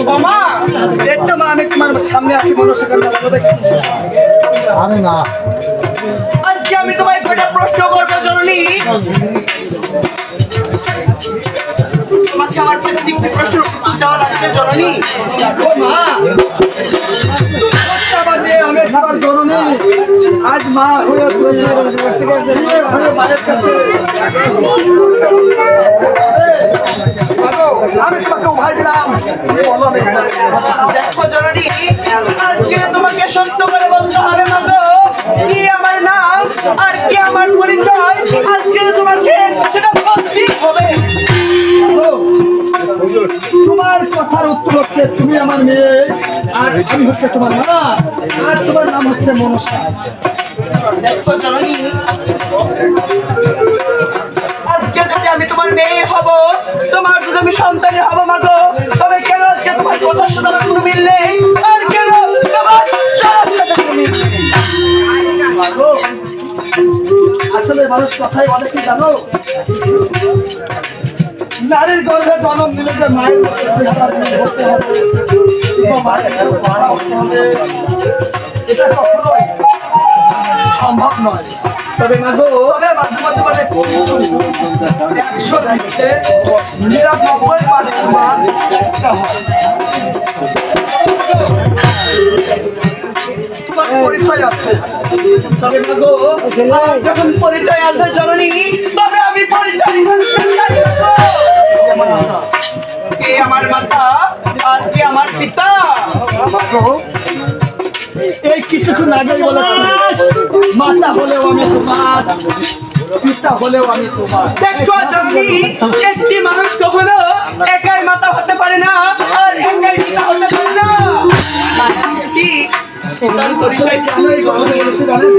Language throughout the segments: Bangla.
মামা দেখতে মা আমি তোমার সামনে আছি মনস্কার আরে না আজকে আমি তোমায় একটা প্রশ্ন করবো জননী তোমাকে আমার প্রত্যেকটি প্রশ্ন উত্তর দেওয়া লাগবে জননী ও মা আমি খাবার জননী আজ মা হয়ে মায়ের কাছে আমি তোমাকে উঠাই দিলাম দেখো জননী আজকে তোমাকে সত্য করে বলতে হবে না তো কি আমার নাম আর কি আমার পরিচয় আজকে তোমাকে সেটা বলতেই হবে তোমার কথার উত্তর হচ্ছে তুমি আমার মেয়ে আর আমি হচ্ছে তোমার মা আর তোমার নাম হচ্ছে মনসা দেখো জননী আজকে যদি আমি তোমার মেয়ে হব তোমার যদি আমি সন্তানই হব মাগো তবে কেন আজকে তোমার কথার সাথে কোনো মিল নেই আর কেন তোমার সাথে কোনো মিল নেই মাগো আসলে মানুষ কথাই বলে কি জানো নারীর গর্ভে জন্ম দিলে যে মায়ের করতে হবে এটা কখনোই সম্ভব নয় তবে মাগো তবে মাঝে মাঝে মাঝে 100 দিচ্ছে 99% একটা হয় তোমার পরিচয় আছে তবে মাগো যখন পরিচয় আছে জননী তবে আমি পরিচয় কে আমার মাতা আর কে আমার পিতা এই কিছুক্ষণ আগেই বলেছি মাতা হলেও আমি তোমার পিতা হলেও আমি তোমার দেখো জননী একটি মানুষ কখনো একাই মাতা হতে পারে না আর একাই পিতা হতে পারে না কি তার পরিচয় কেনই বলেছি জানেন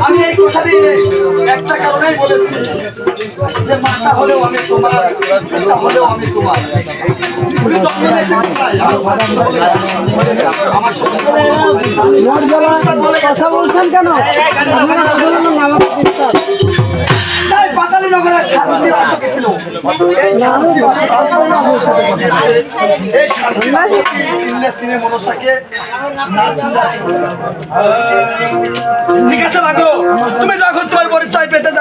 আমি এই কথাটি একটা কারণেই বলেছি যে মাতা হলেও আমি তোমার পিতা হলেও আমি তোমার কথা বলছেন কেন পাতালি নগরের শান্তি বাসক ছিল এই শান্তি বাসক চিনলে মনসাকে ঠিক আছে মাগো তুমি যখন তোমার পরিচয় পেতে যাচ্ছ